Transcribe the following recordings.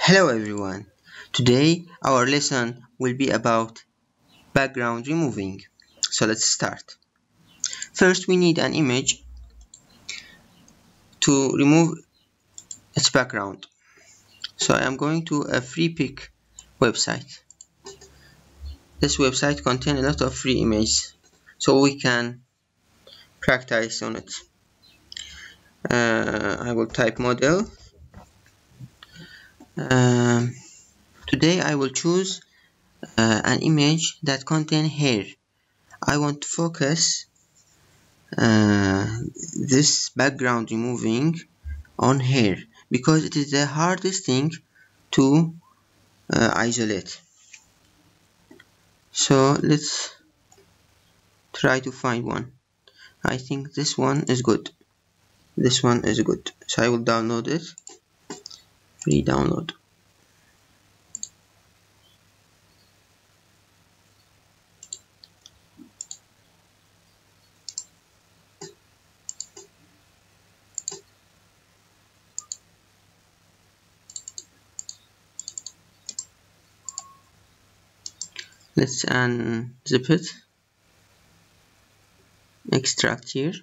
Hello everyone. Today our lesson will be about background removing. So let's start. First we need an image to remove its background. So I am going to a free pick website. This website contains a lot of free images so we can practice on it. I will type model. Today I will choose an image that contains hair. I want to focus this background removing on hair because it is the hardest thing to isolate. So let's try to find one. I think this one is good. This one is good. So I will download it. Free download. Let's unzip it. Extract here.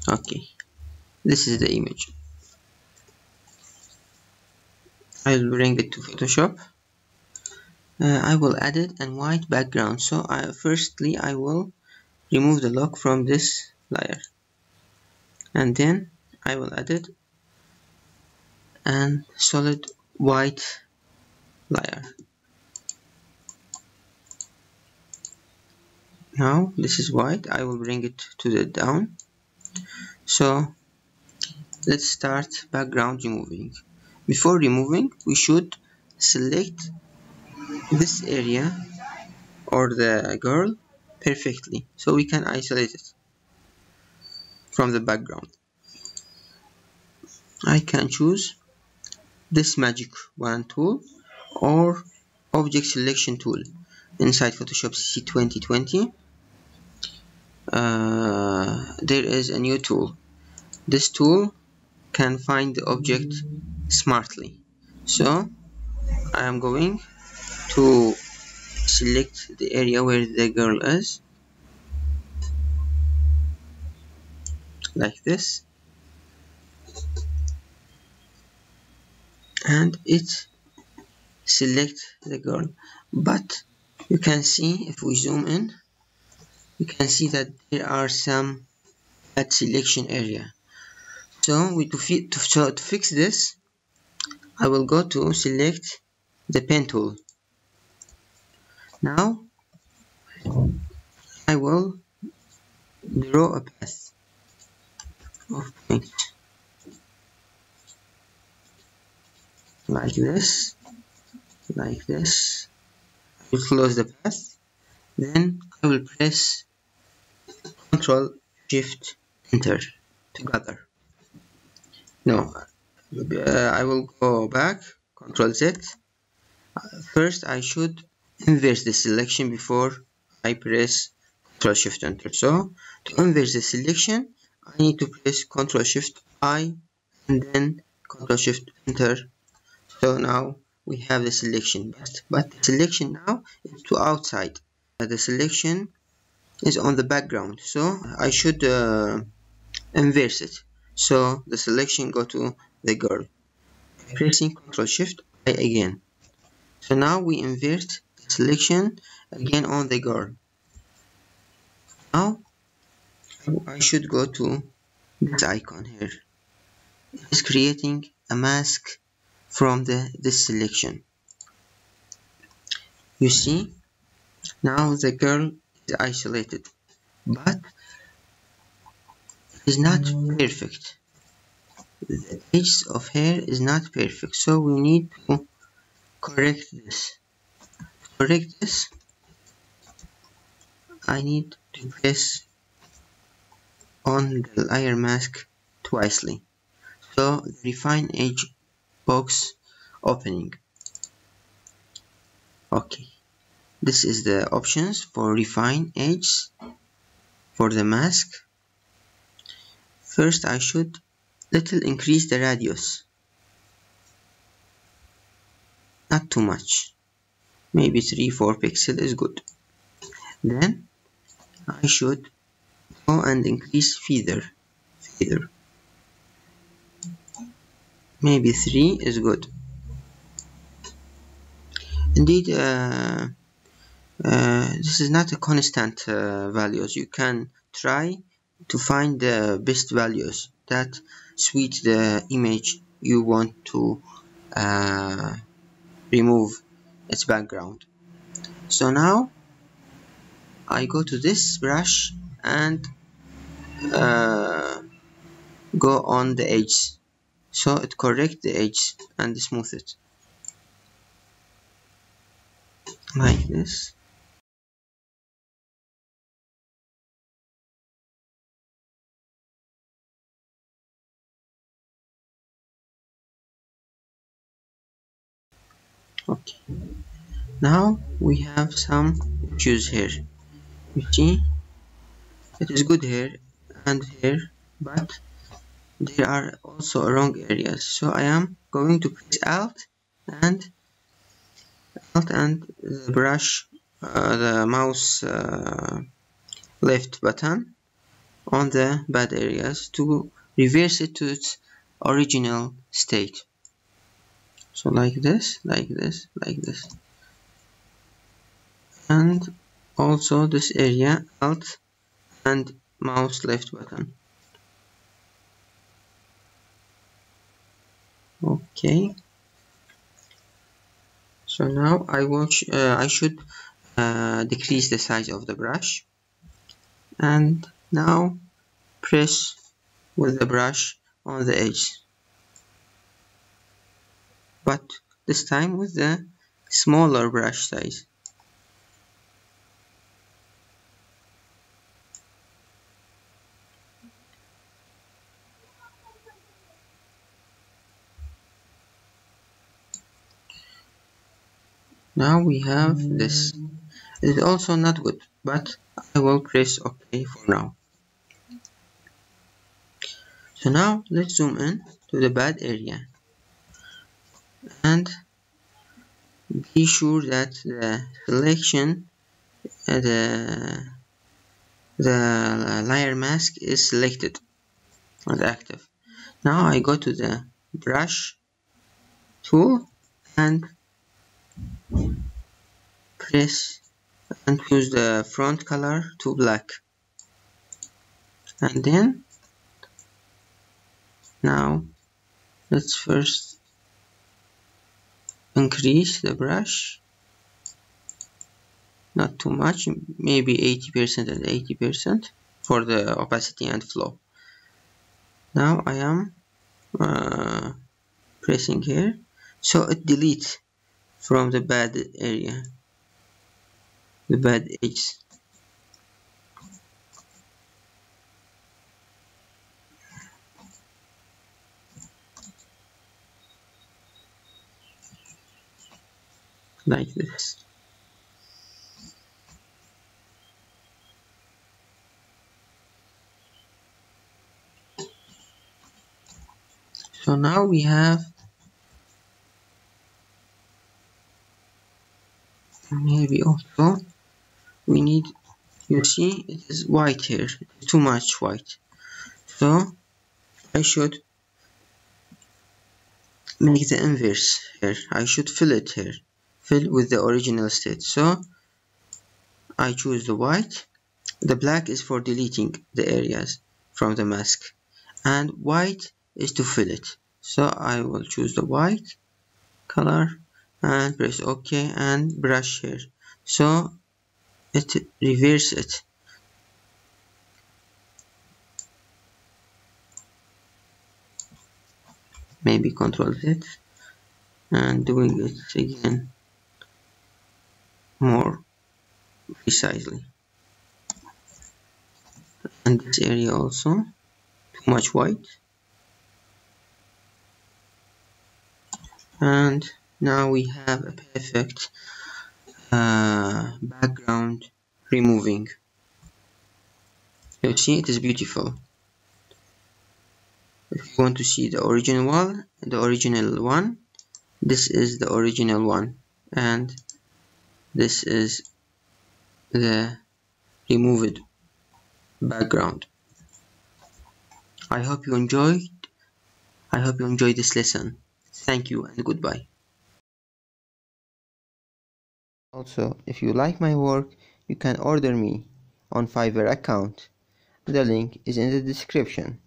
Okay, this is the image. I'll bring it to Photoshop. I will add it and white background. So firstly I will remove the lock from this layer, and then I will add it and solid white layer. Now this is white. I will bring it to the down. So let's start background removing. Before removing, we should select this area or the girl perfectly so we can isolate it from the background. I can choose this magic wand tool or object selection tool inside Photoshop CC 2020. There is a new tool. This tool can find the object smartly. So I am going to select the area where the girl is, like this, and it select the girl. But you can see, if we zoom in, you can see that there are some bad selection area. So to fix this, I will go to select the pen tool. Now I will draw a path of points like this, like this. I will close the path. Then I will press Ctrl Shift Enter together. No, I will go back, Ctrl Z. First I should inverse the selection before I press Ctrl Shift Enter. So to inverse the selection, I need to press Ctrl Shift I and then Ctrl Shift Enter. So now we have the selection, but the selection now is to outside. The selection is on the background, so I should inverse it. So the selection go to the girl. Pressing Ctrl Shift I again. So now we invert the selection again on the girl. Now I should go to this icon here. It is creating a mask from this selection. You see, now the girl is isolated, but it is not perfect. The edges of hair is not perfect, so we need to correct this. To correct this, I need to press on the layer mask twicely. So the refine edge box opening. Okay, this is the options for refine edges for the mask. First I should little increase the radius, not too much, maybe 3-4 pixels is good. Then I should go and increase feather, maybe 3 is good. Indeed, this is not a constant values. You can try to find the best values that suit the image you want to remove its background. So now I go to this brush and go on the edge, so it correct the edge and smooth it like this. Okay, now we have some issues here. You see, it is good here and here, but there are also wrong areas. So I am going to press and the brush, the mouse left button on the bad areas to reverse it to its original state. So like this, like this, like this. And also this area, Alt and mouse left button. Okay. So now I should decrease the size of the brush, and now press with the brush on the edge, but this time with the smaller brush size. Now we have this. It is also not good, but I will press OK for now. So now let's zoom in to the bad area and be sure that the selection, the layer mask is selected and active. Now I go to the brush tool and press and choose the front color to black, and then now let's first increase the brush, not too much, maybe 80% and 80% for the opacity and flow. Now I am pressing here, so it deletes from the bad area, the bad edges. Like this. So now we have maybe also we need, you see it is white here, too much white, so I should make the inverse here. I should fill it here, fill with the original state. So I choose the white, the black is for deleting the areas from the mask, and white is to fill it. So I will choose the white color and press OK and brush here, so it reverse it. Maybe Control Z and doing it again more precisely. And this area also too much white. And now we have a perfect background removing. You see, it is beautiful. If you want to see the original one, this is the original one, and this is the removed background. I hope you enjoyed this lesson. Thank you and goodbye. Also, if you like my work, you can order me on Fiverr account. The link is in the description.